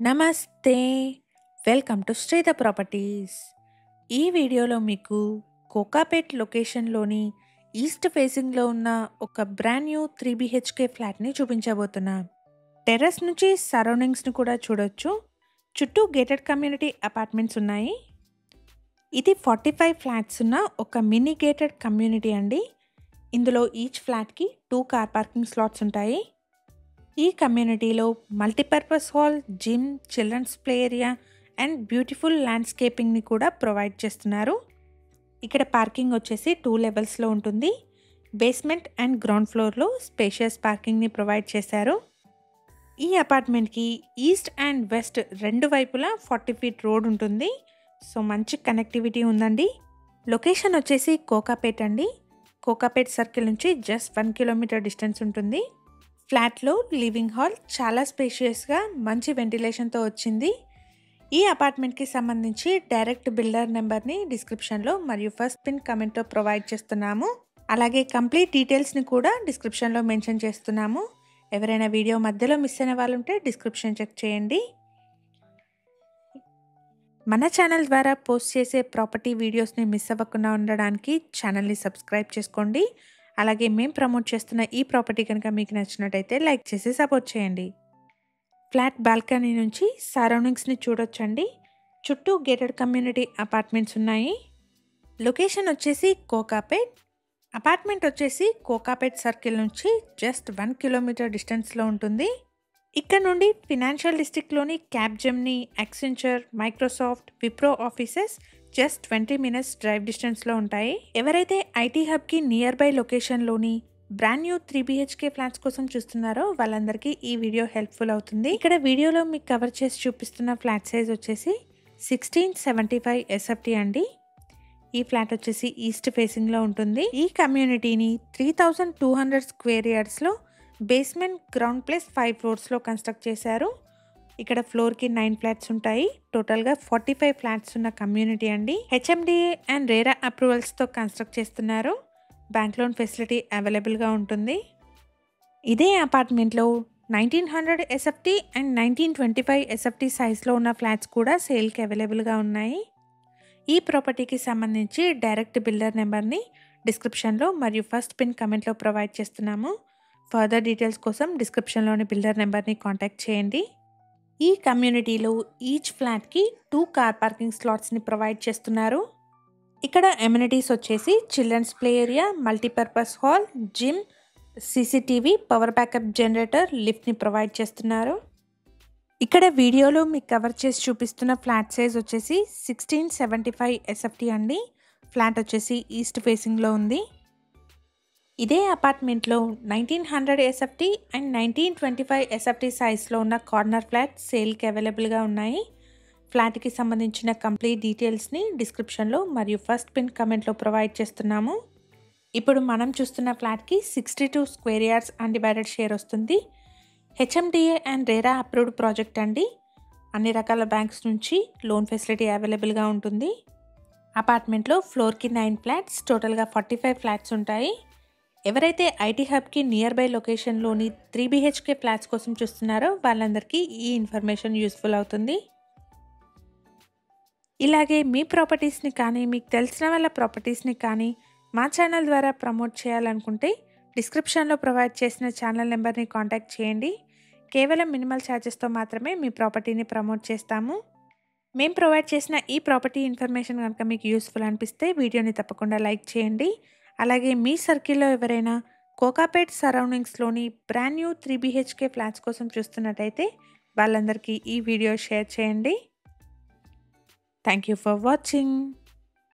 నమస్తే. Welcome to Sridhar properties. ఈ వీడియోలో మీకు కోకాపేట్ లొకేషన్‌లోని ఈస్ట్ ఫేసింగ్‌లో ఉన్న ఒక బ్రాండ్ న్యూ 3 బీహెచ్‌కే ఫ్లాట్‌ని చూపించబోతున్నా. టెర్రస్ నుంచి సరౌండింగ్స్‌ని కూడా చూడొచ్చు. చుట్టూ గేటెడ్ కమ్యూనిటీ అపార్ట్మెంట్స్ ఉన్నాయి. ఇది 45 ఫ్లాట్స్ ఉన్న ఒక మినీ గేటెడ్ కమ్యూనిటీ అండి. ఇందులో ఈచ్ ఫ్లాట్‌కి 2 కార్ పార్కింగ్ స్లాట్స్ ఉంటాయి. ఈ కమ్యూనిటీలో multipurpose hall, gym, children's play area and beautiful ల్యాండ్స్కేపింగ్ని కూడా ప్రొవైడ్ చేస్తున్నారు. ఇక్కడ పార్కింగ్ వచ్చేసి 2 లెవెల్స్లో ఉంటుంది. బేస్మెంట్ అండ్ గ్రౌండ్ ఫ్లోర్లో స్పేషియస్ పార్కింగ్ని ప్రొవైడ్ చేశారు. ఈ అపార్ట్మెంట్కి ఈస్ట్ అండ్ వెస్ట్ రెండు వైపులా 40 ఫీట్ రోడ్ ఉంటుంది. సో మంచి కనెక్టివిటీ ఉందండి. లొకేషన్ వచ్చేసి కోకాపేట్ అండి. కోకాపేట్ సర్కిల్ నుంచి జస్ట్ 1 కిలోమీటర్ డిస్టెన్స్ ఉంటుంది. ఫ్లాట్లో లివింగ్ హాల్ చాలా స్పేషియస్గా మంచి వెంటిలేషన్తో వచ్చింది. ఈ అపార్ట్మెంట్కి సంబంధించి డైరెక్ట్ బిల్డర్ నెంబర్ని డిస్క్రిప్షన్లో మరియు ఫస్ట్ పిన్ కమెంట్తో ప్రొవైడ్ చేస్తున్నాము. అలాగే కంప్లీట్ డీటెయిల్స్ని కూడా డిస్క్రిప్షన్లో మెన్షన్ చేస్తున్నాము. ఎవరైనా వీడియో మధ్యలో మిస్ అయిన వాళ్ళు ఉంటే డిస్క్రిప్షన్ చెక్ చేయండి. మన ఛానల్ ద్వారా పోస్ట్ చేసే ప్రాపర్టీ వీడియోస్ని మిస్ అవ్వకుండా ఉండడానికి ఛానల్ని సబ్స్క్రైబ్ చేసుకోండి. అలాగే మేము ప్రమోట్ చేస్తున్న ఈ ప్రాపర్టీ కనుక మీకు నచ్చినట్టయితే లైక్ చేసి సపోర్ట్ చేయండి. ఫ్లాట్ బాల్కనీ నుంచి సరౌండింగ్స్ని చూడొచ్చండి. చుట్టూ గేటెడ్ కమ్యూనిటీ అపార్ట్మెంట్స్ ఉన్నాయి. లొకేషన్ వచ్చేసి కోకాపేట్. అపార్ట్మెంట్ వచ్చేసి కోకాపేట్ సర్కిల్ నుంచి జస్ట్ 1 కిలోమీటర్ డిస్టెన్స్లో ఉంటుంది. ఇక్కడ నుండి ఫినాన్షియల్ డిస్ట్రిక్ట్లోని Capgemini, Accenture, Microsoft, Wipro offices just 20 minutes drive డిస్టెన్స్లో ఉంటాయి. ఎవరైతే ఐటీ హబ్కి నియర్ బై లొకేషన్లోని బ్రాండ్ న్యూ 3 బీహెచ్కే ఫ్లాట్స్ కోసం చూస్తున్నారో వాళ్ళందరికీ ఈ వీడియో హెల్ప్ఫుల్ అవుతుంది. ఇక్కడ వీడియోలో మీకు కవర్ చేసి చూపిస్తున్న ఫ్లాట్ సైజ్ వచ్చేసి 1675 ఎస్ఎఫ్టీ అండి. ఈ ఫ్లాట్ వచ్చేసి ఈస్ట్ ఫేసింగ్లో ఉంటుంది. ఈ కమ్యూనిటీని 3200 స్క్వేర్ యార్డ్స్లో బేస్మెంట్, గ్రౌండ్ ప్లస్ 5 ఫ్లోర్స్లో కన్స్ట్రక్ట్ చేశారు. ఇక్కడ ఫ్లోర్కి 9 ఫ్లాట్స్ ఉంటాయి. టోటల్గా 45 ఫ్లాట్స్ ఉన్న కమ్యూనిటీ అండి. హెచ్ఎండిఏ అండ్ రేరా అప్రూవల్స్తో కన్స్ట్రక్ట్ చేస్తున్నారు. బ్యాంక్ లోన్ ఫెసిలిటీ అవైలబుల్గా ఉంటుంది. ఇదే అపార్ట్మెంట్లో 1900 ఎస్ఎఫ్టీ అండ్ 1925 ఎస్ఎఫ్టీ సైజ్లో ఉన్న ఫ్లాట్స్ కూడా సేల్కి అవైలబుల్గా ఉన్నాయి. ఈ ప్రాపర్టీకి సంబంధించి డైరెక్ట్ బిల్డర్ నెంబర్ని డిస్క్రిప్షన్లో మరియు ఫస్ట్ పిన్ కమెంట్లో ప్రొవైడ్ చేస్తున్నాము. ఫర్దర్ డీటెయిల్స్ కోసం డిస్క్రిప్షన్లోని బిల్డర్ నెంబర్ని కాంటాక్ట్ చేయండి. ఈ కమ్యూనిటీలో ఈచ్ ఫ్లాట్కి 2 కార్ పార్కింగ్ స్లాట్స్ని ప్రొవైడ్ చేస్తున్నారు. ఇక్కడ ఎమ్యూనిటీస్ వచ్చేసి children's play area, multipurpose hall, gym, CCTV, power backup generator, లిఫ్ట్ని ప్రొవైడ్ చేస్తున్నారు. ఇక్కడ వీడియోలో మీకు కవర్ చేసి చూపిస్తున్న ఫ్లాట్ సైజ్ వచ్చేసి 1675 ఎస్ఎఫ్టీ అండి. ఫ్లాట్ వచ్చేసి ఈస్ట్ ఫేసింగ్లో ఉంది. ఇదే అపార్ట్మెంట్లో 1900 ఎస్ఎఫ్టీ అండ్ 1925 ఎస్ఎఫ్టీ సైజ్లో ఉన్న కార్నర్ ఫ్లాట్ సేల్కి అవైలబుల్గా ఉన్నాయి. ఫ్లాట్కి సంబంధించిన కంప్లీట్ డీటెయిల్స్ని డిస్క్రిప్షన్లో మరియు ఫస్ట్ పిన్ కమెంట్లో ప్రొవైడ్ చేస్తున్నాము. ఇప్పుడు మనం చూస్తున్న ఫ్లాట్కి 62 స్క్వేర్ యార్డ్స్ అన్డివైడెడ్ షేర్ వస్తుంది. HMDA and RERA approved project అండి. అన్ని రకాల బ్యాంక్స్ నుంచి లోన్ ఫెసిలిటీ అవైలబుల్గా ఉంటుంది. అపార్ట్మెంట్లో ఫ్లోర్కి 9 ఫ్లాట్స్, టోటల్గా 45 ఫ్లాట్స్ ఉంటాయి. ఎవరైతే ఐటీ హబ్కి నియర్ బై లొకేషన్లోని 3 బీహెచ్కే ఫ్లాట్స్ కోసం చూస్తున్నారో వాళ్ళందరికీ ఈ ఇన్ఫర్మేషన్ యూస్ఫుల్ అవుతుంది. ఇలాగే మీ ప్రాపర్టీస్ని కానీ మీకు తెలిసిన వాళ్ళ ప్రాపర్టీస్ని కానీ మా ఛానల్ ద్వారా ప్రమోట్ చేయాలనుకుంటే డిస్క్రిప్షన్లో ప్రొవైడ్ చేసిన ఛానల్ నెంబర్ని కాంటాక్ట్ చేయండి. కేవలం మినిమల్ ఛార్జెస్తో మాత్రమే మీ ప్రాపర్టీని ప్రమోట్ చేస్తాము. మేము ప్రొవైడ్ చేసిన ఈ ప్రాపర్టీ ఇన్ఫర్మేషన్ కనుక మీకు యూస్ఫుల్ అనిపిస్తే వీడియోని తప్పకుండా లైక్ చేయండి. అలాగే మీ సర్కిల్లో ఎవరైనా కోకాపేట్ సరౌండింగ్స్లోని బ్రాండ్ న్యూ 3 బీహెచ్కే ఫ్లాట్స్ కోసం చూస్తున్నట్టయితే వాళ్ళందరికీ ఈ వీడియో షేర్ చేయండి. Thank you for watching.